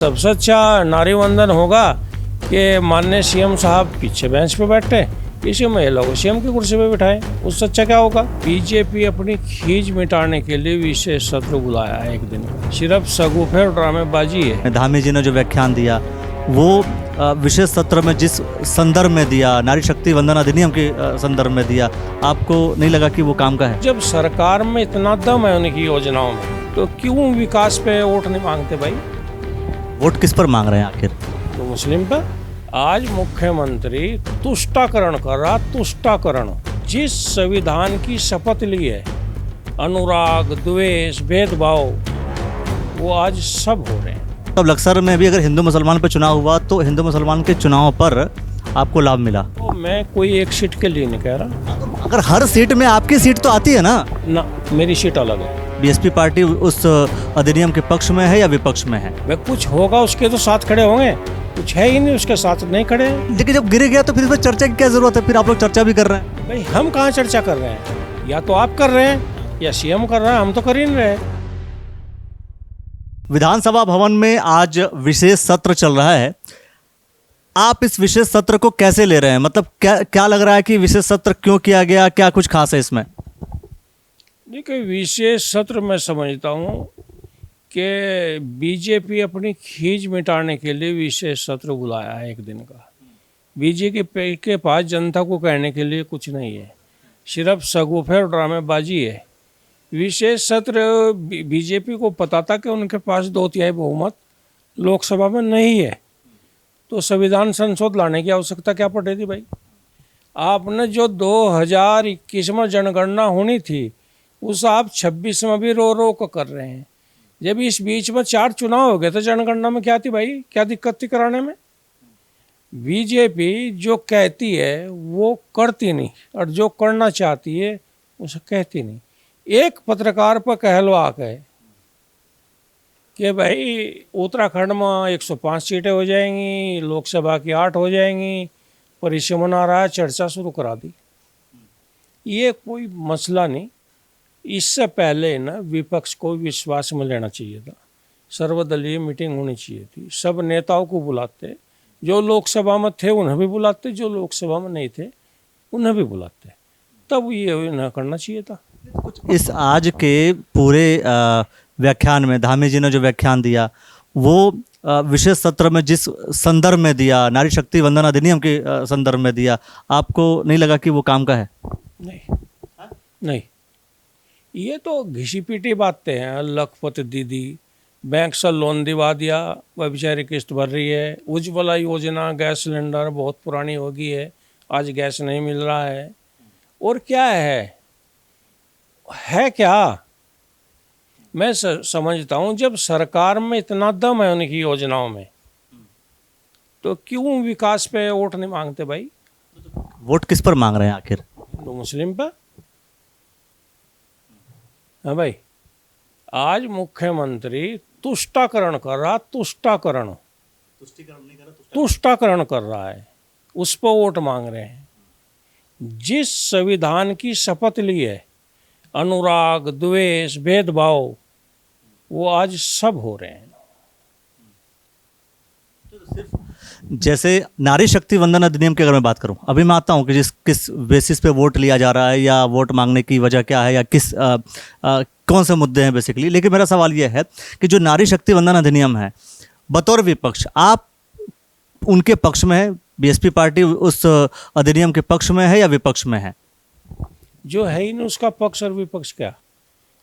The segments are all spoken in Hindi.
सबसे अच्छा नारी वंदन होगा कि माननीय सीएम साहब पीछे बेंच पे बैठे, इसी महिला को सीएम की कुर्सी पे बिठाए। उससे अच्छा क्या होगा? बीजेपी अपनी खींच मिटाने के लिए विशेष सत्र बुलाया है एक दिन का। सिर्फ सगुफे और ड्रामेबाजी है। धामी जी ने जो व्याख्यान दिया वो विशेष सत्र में जिस संदर्भ में दिया, नारी शक्ति वंदन अधिनियम के संदर्भ में दिया, आपको नहीं लगा कि वो काम का है? जब सरकार में इतना दम है उनकी योजनाओं में, तो क्यों विकास पे वोट नहीं मांगते भाई? वोट किस पर मांग रहे हैं आखिर? तो मुस्लिम पर। आज मुख्यमंत्री तुष्टाकरण कर रहा, तुष्टाकरण। जिस संविधान की शपथ ली है, अनुराग, द्वेष, भेदभाव, वो आज सब हो रहे हैं। तब लक्सर में भी अगर हिंदू मुसलमान पर चुनाव हुआ तो हिंदू मुसलमान के चुनाव पर आपको लाभ मिला? तो मैं कोई एक सीट के लिए नहीं कह रहा। अगर हर सीट में आपकी सीट तो आती है ना, मेरी सीट अलग है। बीएसपी पार्टी उस अधिनियम के पक्ष में है या विपक्ष में है? वे कुछ होगा उसके तो साथ खड़े होंगे, कुछ है ही नहीं उसके साथ नहीं खड़े हैं। लेकिन जब गिर गया तो फिर इसमें चर्चा की क्या जरूरत है? फिर आप लोग चर्चा भी कर रहे हैं। भाई हम कहाँ चर्चा कर रहे हैं? या तो आप कर रहे हैं या सीएम कर रहा है, हम तो कर ही नहीं रहे। विधानसभा भवन में आज विशेष सत्र चल रहा है। आप इस विशेष सत्र को कैसे ले रहे हैं? मतलब क्या लग रहा है कि विशेष सत्र क्यों किया गया? क्या कुछ खास है इसमें? देखिए, विशेष सत्र मैं समझता हूँ कि बीजेपी अपनी खींच मिटाने के लिए विशेष सत्र बुलाया है एक दिन का। बीजेपी के पास जनता को कहने के लिए कुछ नहीं है, सिर्फ सगुफे और ड्रामेबाजी है। विशेष सत्र बीजेपी को पता था कि उनके पास 2/3 बहुमत लोकसभा में नहीं है, तो संविधान संशोधन लाने की आवश्यकता क्या पड़ी थी भाई? आपने जो 2021 में जनगणना होनी थी, उस आप 26 में भी रो रो कर रहे हैं। जब इस बीच में 4 चुनाव हो गए तो जनगणना में क्या थी भाई? क्या दिक्कत थी कराने में? बीजेपी जो कहती है वो करती नहीं, और जो करना चाहती है उसे कहती नहीं। एक पत्रकार पर कहलवा के कि भाई उत्तराखंड में 105 सीटें हो जाएंगी, लोकसभा की 8 हो जाएंगी, परिसीमन आ रहा है, चर्चा शुरू करा दी। ये कोई मसला नहीं। इससे पहले ना विपक्ष को विश्वास में लेना चाहिए था। सर्वदलीय मीटिंग होनी चाहिए थी। सब नेताओं को बुलाते, जो लोकसभा में थे उन्हें भी बुलाते, जो लोकसभा में नहीं थे उन्हें भी बुलाते, तब ये न करना चाहिए था। इस आज के पूरे व्याख्यान में धामी जी ने जो व्याख्यान दिया वो विशेष सत्र में जिस संदर्भ में दिया, नारी शक्ति वंदन अधिनियम के संदर्भ में दिया, आपको नहीं लगा कि वो काम का है? नहीं, ये तो घिसी पीटी बातें हैं। लखपत दीदी बैंक से लोन दिवा दिया, वह बेचारी किस्त भर रही है। उज्ज्वला योजना, गैस सिलेंडर बहुत पुरानी हो गई है, आज गैस नहीं मिल रहा है। और क्या है क्या? मैं समझता हूँ जब सरकार में इतना दम है उनकी योजनाओं में, तो क्यों विकास पे वोट नहीं मांगते भाई? वोट किस पर मांग रहे हैं आखिर? तो मुस्लिम पर। हाँ भाई, आज मुख्यमंत्री तुष्टाकरण कर रहा, तुष्टाकरण कर रहा है, उस पर वोट मांग रहे हैं। जिस संविधान की शपथ ली है, अनुराग, द्वेष, भेदभाव, वो आज सब हो रहे हैं। जैसे नारी शक्ति वंदन अधिनियम की अगर मैं बात करूं, अभी मैं आता हूं कि किस बेसिस पे वोट लिया जा रहा है या वोट मांगने की वजह क्या है या कौन से मुद्दे हैं बेसिकली। लेकिन मेरा सवाल यह है कि जो नारी शक्ति वंदन अधिनियम है, बतौर विपक्ष आप उनके पक्ष में है? बीएसपी पार्टी उस अधिनियम के पक्ष में है या विपक्ष में है? जो है ही नहीं उसका पक्ष और विपक्ष क्या?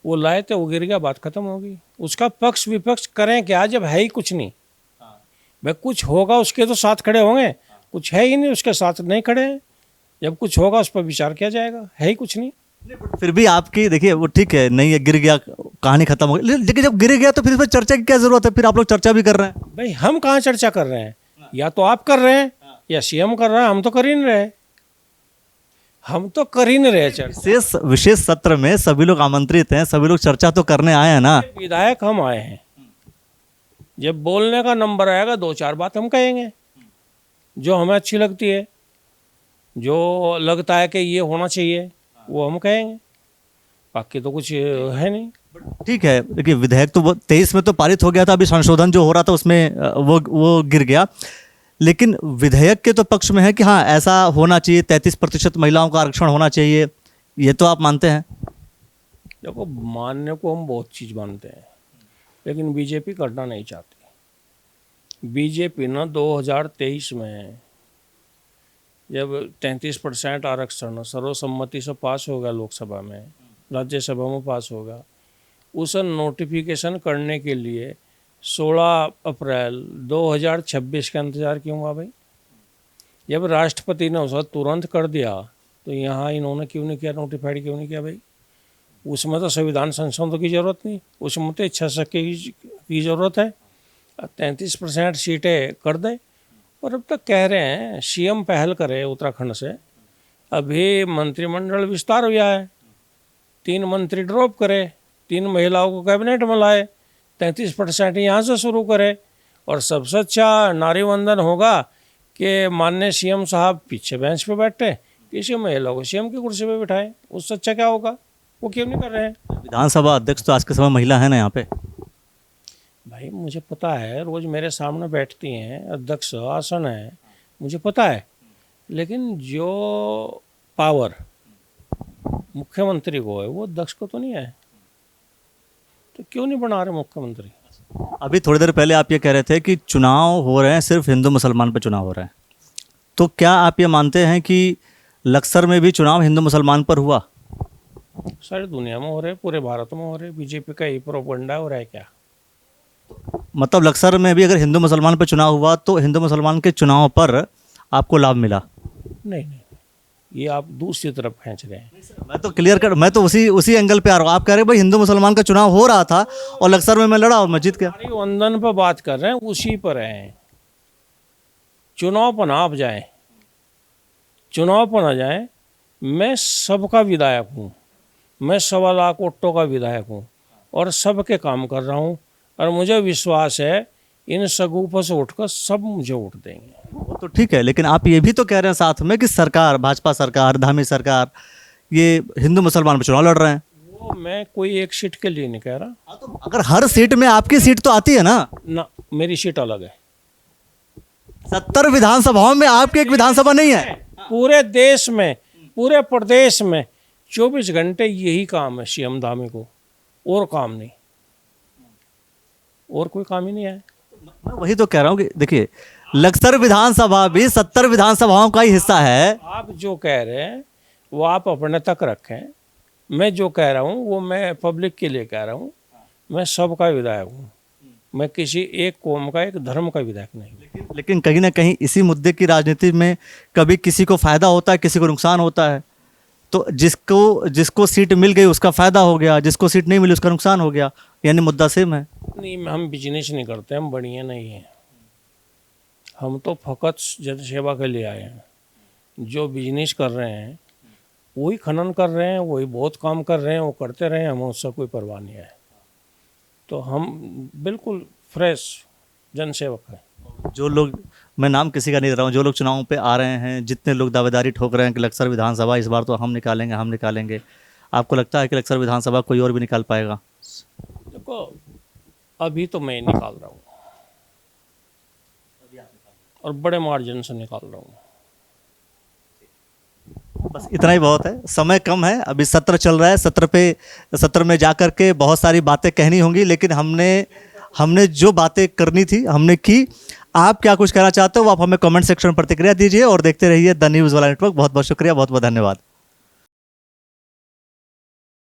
वो लाए थे, वो गिर गया, बात खत्म होगी। उसका पक्ष विपक्ष करें क्या जब है ही कुछ नहीं? भाई कुछ होगा उसके तो साथ खड़े होंगे, कुछ है ही नहीं उसके साथ नहीं खड़े हैं। जब कुछ होगा उस पर विचार किया जाएगा, है ही कुछ नहीं। फिर भी आपकी देखिए वो ठीक है, नहीं है, गिर गया, कहानी खत्म हो गई। लेकिन जब गिर गया तो फिर इस पर चर्चा की क्या जरूरत है? फिर आप लोग चर्चा भी कर रहे हैं। भाई हम कहाँ चर्चा कर रहे हैं? या तो आप कर रहे हैं या सीएम कर रहा है, हम तो कर ही नहीं रहे। हम तो कर ही नहीं रहे चर्चा। विशेष सत्र में सभी लोग आमंत्रित हैं, सभी लोग चर्चा तो करने आए हैं ना। विधायक हम आए हैं, जब बोलने का नंबर आएगा 2-4 बात हम कहेंगे जो हमें अच्छी लगती है, जो लगता है कि ये होना चाहिए वो हम कहेंगे। बाकी तो कुछ है नहीं। ठीक है, देखिए विधेयक तो वो 23 में तो पारित हो गया था, अभी संशोधन जो हो रहा था उसमें वो गिर गया। लेकिन विधेयक के तो पक्ष में है कि हाँ ऐसा होना चाहिए, 33% महिलाओं का आरक्षण होना चाहिए, ये तो आप मानते हैं। देखो, मानने को हम बहुत चीज़ मानते हैं, लेकिन बीजेपी करना नहीं चाहती। बीजेपी ना 2023 में जब 33% आरक्षण सर्वसम्मति से पास हो गया लोकसभा में, राज्यसभा में पास होगा, उस नोटिफिकेशन करने के लिए 16 अप्रैल 2026 का इंतज़ार क्यों हुआ भाई? जब राष्ट्रपति ने उसे तुरंत कर दिया तो यहाँ इन्होंने क्यों नहीं किया, नोटिफाइड क्यों नहीं किया भाई? उसमें तो संविधान संशोधन की ज़रूरत नहीं, उसमें तो इच्छा शक्ति की ज़रूरत है। 33% सीटें कर दे। और अब तक कह रहे हैं सीएम पहल करे उत्तराखंड से, अभी मंत्रिमंडल विस्तार हुआ है, 3 मंत्री ड्रॉप करे, 3 महिलाओं को कैबिनेट में लाए, 33% यहाँ से शुरू करे। और सबसे अच्छा नारी वंदन होगा कि माननीय सीएम साहब पीछे बेंच पे बैठे, किसी महिला को सीएम की कुर्सी पे बिठाए, उससे अच्छा क्या होगा? वो क्यों नहीं कर रहे हैं? विधानसभा अध्यक्ष तो आज के समय महिला है ना यहाँ पे। भाई मुझे पता है, रोज मेरे सामने बैठती हैं, अध्यक्ष आसन है, मुझे पता है। लेकिन जो पावर मुख्यमंत्री को है वो अध्यक्ष को तो नहीं है, तो क्यों नहीं बना रहे मुख्यमंत्री? अभी थोड़ी देर पहले आप ये कह रहे थे कि चुनाव हो रहे हैं, सिर्फ हिंदू मुसलमान पे चुनाव हो रहे हैं, तो क्या आप ये मानते हैं कि लक्सर में भी चुनाव हिंदू मुसलमान पर हुआ? सारी दुनिया में हो रहे, पूरे भारत में हो रहे। बीजेपी का यही प्रोपेगेंडा हो रहा है क्या? मतलब लक्सर में भी अगर हिंदू मुसलमान पर चुनाव हुआ तो हिंदू मुसलमान के चुनाव पर आपको लाभ मिला? नहीं नहीं, ये आप दूसरी तरफ खींच रहे हैं। मैं तो क्लियर कर, मैं तो उसी एंगल पे आ रहा हूँ। आप कह रहे हैं भाई हिंदू मुसलमान का चुनाव हो रहा था और लक्सर में मैं लड़ा और मैं जीत गया। नारी वंदन पर बात कर रहे हैं, उसी पर हैं। चुनाव पर ना आप जाए, चुनाव पर ना जाए। मैं सबका विधायक हूँ, मैं 1.25 लाख वोटों का विधायक हूँ और सबके काम कर रहा हूँ। और मुझे विश्वास है इन सगुफों से उठकर सब मुझे वोट देंगे। वो तो ठीक है, लेकिन आप ये भी तो कह रहे हैं साथ में कि सरकार, भाजपा सरकार, धामी सरकार, ये हिंदू मुसलमान पर चुनाव लड़ रहे हैं। वो मैं कोई एक सीट के लिए नहीं कह रहा हाँ, तो अगर हर सीट में आपकी सीट तो आती है ना, मेरी सीट अलग है। 70 विधानसभाओं में आपकी एक विधानसभा नहीं है। पूरे देश में, पूरे प्रदेश में 24 घंटे यही काम है सीएम धामी को, और काम नहीं, और कोई काम ही नहीं है। मैं वही तो कह रहा हूँ कि देखिए लक्सर विधानसभा भी 70 विधानसभाओं का ही हिस्सा है। आप जो कह रहे हैं वो आप अपने तक रखें, मैं जो कह रहा हूँ वो मैं पब्लिक के लिए कह रहा हूँ। मैं सबका विधायक हूँ, मैं किसी एक कौम का, एक धर्म का विधायक नहीं। लेकिन कहीं ना कहीं इसी मुद्दे की राजनीति में कभी किसी को फायदा होता है, किसी को नुकसान होता है। तो जिसको सीट मिल गई उसका फायदा हो गया, जिसको सीट नहीं मिली उसका नुकसान हो गया, यानी मुद्दा सेम है। नहीं, हम बिजनेस नहीं करते, हम बढ़िया नहीं हैं। हम तो फकत जनसेवा के लिए आए हैं। जो बिजनेस कर रहे हैं वही खनन कर रहे हैं, वही बहुत काम कर रहे हैं, वो करते रहे, हमें उससे कोई परवाह नहीं है। तो हम बिल्कुल फ्रेश जनसेवक हैं। जो लोग, मैं नाम किसी का नहीं ले रहा हूँ, जो लोग चुनावों पे आ रहे हैं, जितने लोग दावेदारी ठोक रहे हैं कि लक्सर विधानसभा इस बार तो हम निकालेंगे, आपको लगता है कि लक्सर विधानसभा कोई और भी निकाल पाएगा? देखो, अभी तो मैं निकाल रहा हूँ और बड़े मार्जिन से निकाल रहा हूँ। बस इतना ही बहुत है, समय कम है, अभी सत्र चल रहा है, सत्र में जाकर के बहुत सारी बातें कहनी होंगी, लेकिन हमने जो बातें करनी थी हमने की। आप क्या कुछ कहना चाहते हो वो आप हमें कमेंट सेक्शन में प्रतिक्रिया दीजिए और देखते रहिए द न्यूज़ वाला नेटवर्क। बहुत बहुत शुक्रिया, बहुत बहुत धन्यवाद।